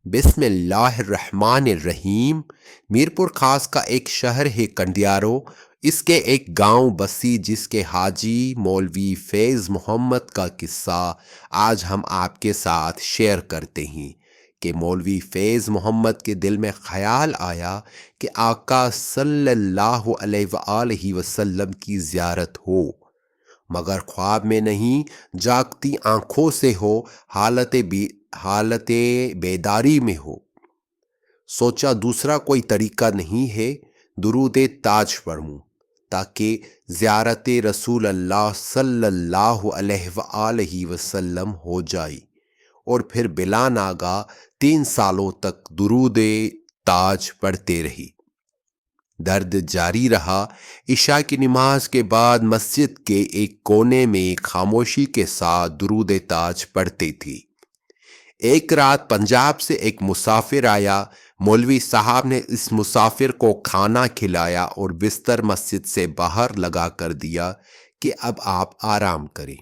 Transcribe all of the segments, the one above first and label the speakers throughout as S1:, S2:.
S1: بسم اللہ الرحمن الرحیم۔ میرپور خاص کا ایک شہر ہے کنڈیارو، اس کے ایک گاؤں بسی جس کے حاجی مولوی فیض محمد کا قصہ آج ہم آپ کے ساتھ شیئر کرتے ہیں کہ مولوی فیض محمد کے دل میں خیال آیا کہ آقا صلی اللہ علیہ وآلہ وسلم کی زیارت ہو، مگر خواب میں نہیں، جاگتی آنکھوں سے ہو، حالت بیداری میں ہو۔ سوچا دوسرا کوئی طریقہ نہیں ہے، درود تاج پڑھوں تاکہ زیارت رسول اللہ صلی اللہ علیہ وآلہ وسلم ہو جائے، اور پھر بلا ناگا 3 سالوں تک درود تاج پڑھتے رہی۔ درد جاری رہا۔ عشاء کی نماز کے بعد مسجد کے ایک کونے میں خاموشی کے ساتھ درود تاج پڑھتے تھی۔ ایک رات پنجاب سے ایک مسافر آیا۔ مولوی صاحب نے اس مسافر کو کھانا کھلایا اور بستر مسجد سے باہر لگا کر دیا کہ اب آپ آرام کریں،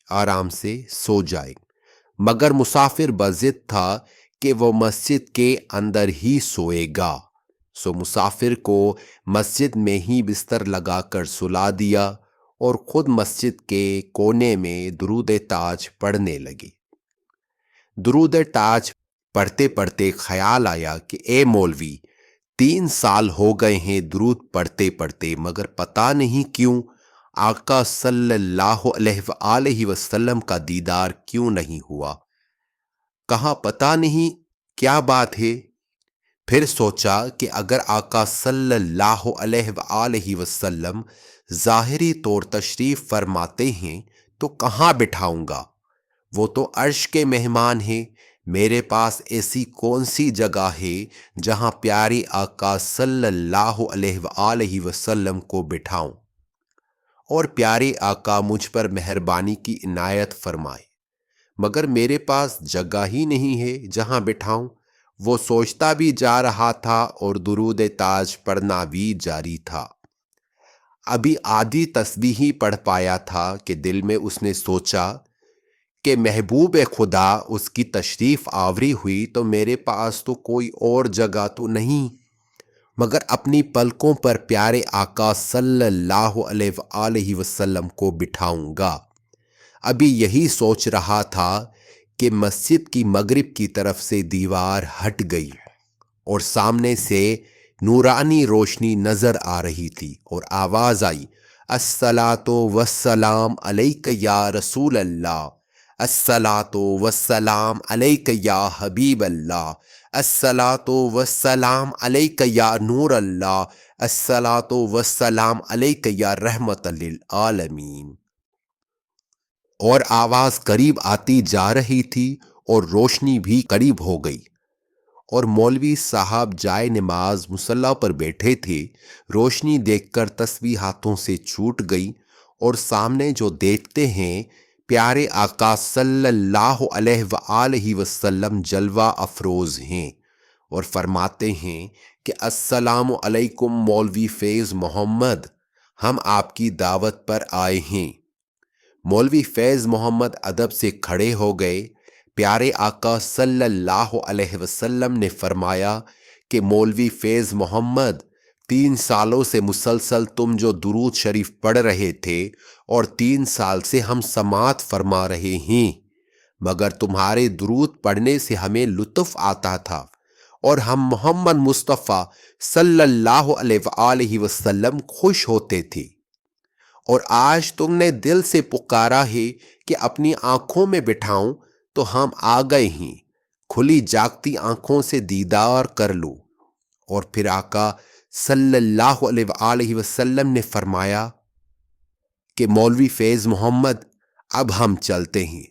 S1: آرام سے سو جائیں، مگر مسافر بضد تھا کہ وہ مسجد کے اندر ہی سوئے گا، سو مسافر کو مسجد میں ہی بستر لگا کر سلا دیا اور خود مسجد کے کونے میں درود تاج پڑھنے لگے۔ درود تاج پڑھتے پڑھتے خیال آیا کہ اے مولوی، 3 سال ہو گئے ہیں درود پڑھتے پڑھتے، مگر پتہ نہیں کیوں آقا صلی اللہ علیہ وآلہ وسلم کا دیدار کیوں نہیں ہوا، کہاں پتہ نہیں کیا بات ہے۔ پھر سوچا کہ اگر آقا صلی اللہ علیہ وآلہ وسلم ظاہری طور تشریف فرماتے ہیں تو کہاں بٹھاؤں گا، وہ تو عرش کے مہمان ہیں، میرے پاس ایسی کون سی جگہ ہے جہاں پیارے آقا صلی اللہ علیہ وآلہ وسلم کو بٹھاؤں، اور پیارے آقا مجھ پر مہربانی کی عنایت فرمائے، مگر میرے پاس جگہ ہی نہیں ہے جہاں بٹھاؤں۔ وہ سوچتا بھی جا رہا تھا اور درود تاج پڑھنا بھی جاری تھا۔ ابھی آدھی تسبیح ہی پڑھ پایا تھا کہ دل میں اس نے سوچا کہ محبوب خدا اس کی تشریف آوری ہوئی تو میرے پاس تو کوئی اور جگہ تو نہیں، مگر اپنی پلکوں پر پیارے آقا صلی اللہ علیہ وآلہ وسلم کو بٹھاؤں گا۔ ابھی یہی سوچ رہا تھا کہ مسجد کی مغرب کی طرف سے دیوار ہٹ گئی اور سامنے سے نورانی روشنی نظر آ رہی تھی، اور آواز آئی، الصلاۃ والسلام علیک یا رسول اللہ، الصلاۃ والسلام علیک یا حبیب اللہ، الصلاۃ والسلام علیک یا نور اللہ، الصلاۃ والسلام علیک یا رحمت للعالمین۔ اور آواز قریب آتی جا رہی تھی اور روشنی بھی قریب ہو گئی، اور مولوی صاحب جائے نماز مصلی پر بیٹھے تھے۔ روشنی دیکھ کر تسبیح ہاتھوں سے چھوٹ گئی، اور سامنے جو دیکھتے ہیں پیارے آقا صلی اللہ علیہ وآلہ وسلم جلوہ افروز ہیں، اور فرماتے ہیں کہ السلام علیکم مولوی فیض محمد، ہم آپ کی دعوت پر آئے ہیں۔ مولوی فیض محمد ادب سے کھڑے ہو گئے۔ پیارے آقا صلی اللہ علیہ وسلم نے فرمایا کہ مولوی فیض محمد، 3 سالوں سے مسلسل تم جو درود شریف پڑھ رہے تھے اور 3 سال سے ہم سماعت فرما رہے ہیں، مگر تمہارے درود پڑھنے سے ہمیں لطف آتا تھا اور ہم محمد مصطفیٰ صلی اللہ علیہ وآلہ وسلم خوش ہوتے تھے، اور آج تم نے دل سے پکارا ہے کہ اپنی آنکھوں میں بٹھاؤں تو ہم آ گئے ہیں، کھلی جاگتی آنکھوں سے دیدار کر لو۔ اور پھر آقا صلی اللہ علیہ وآلہ وسلم نے فرمایا کہ مولوی فیض محمد اب ہم چلتے ہیں،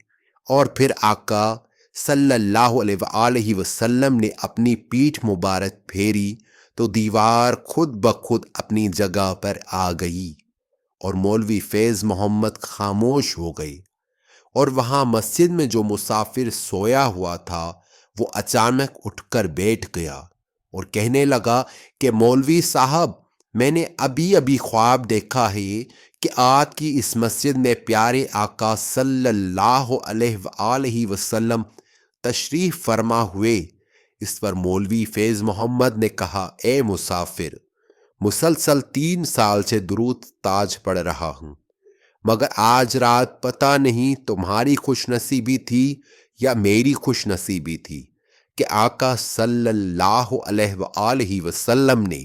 S1: اور پھر آقا صلی اللہ علیہ وآلہ وسلم نے اپنی پیٹھ مبارک پھیری تو دیوار خود بخود اپنی جگہ پر آ گئی، اور مولوی فیض محمد خاموش ہو گئے، اور وہاں مسجد میں جو مسافر سویا ہوا تھا وہ اچانک اٹھ کر بیٹھ گیا اور کہنے لگا کہ مولوی صاحب، میں نے ابھی ابھی خواب دیکھا ہے کہ آج کی اس مسجد میں پیارے آقا صلی اللہ علیہ وآلہ وسلم تشریف فرما ہوئے، اس پر مولوی فیض محمد نے کہا، اے مسافر، مسلسل 3 سال سے درود تاج پڑھ رہا ہوں، مگر آج رات پتہ نہیں تمہاری خوش نصیبی تھی یا میری خوش نصیبی تھی کہ آقا صلی اللہ علیہ وآلہ وسلم نے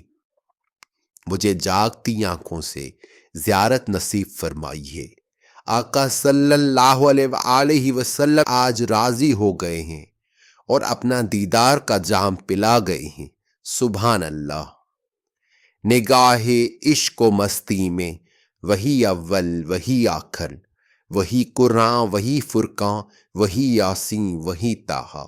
S1: مجھے جاگتی آنکھوں سے زیارت نصیب فرمائی ہے۔ آقا صلی اللہ علیہ وآلہ وسلم آج راضی ہو گئے ہیں اور اپنا دیدار کا جام پلا گئے ہیں۔ سبحان اللہ۔ نگاہ عشق و مستی میں وہی اول وہی آخر، وہی قرآن وہی فرقان وہی یاسین وہی طٰہٰ۔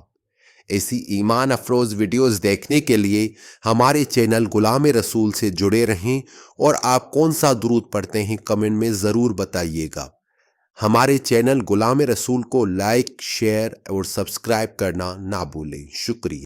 S1: ایسی ایمان افروز ویڈیوز دیکھنے کے لیے ہمارے چینل غلام رسول سے جڑے رہیں، اور آپ کون سا درود پڑھتے ہیں کمنٹ میں ضرور بتائیے گا۔ ہمارے چینل غلام رسول کو لائک، شیئر اور سبسکرائب کرنا نہ بھولیں۔ شکریہ۔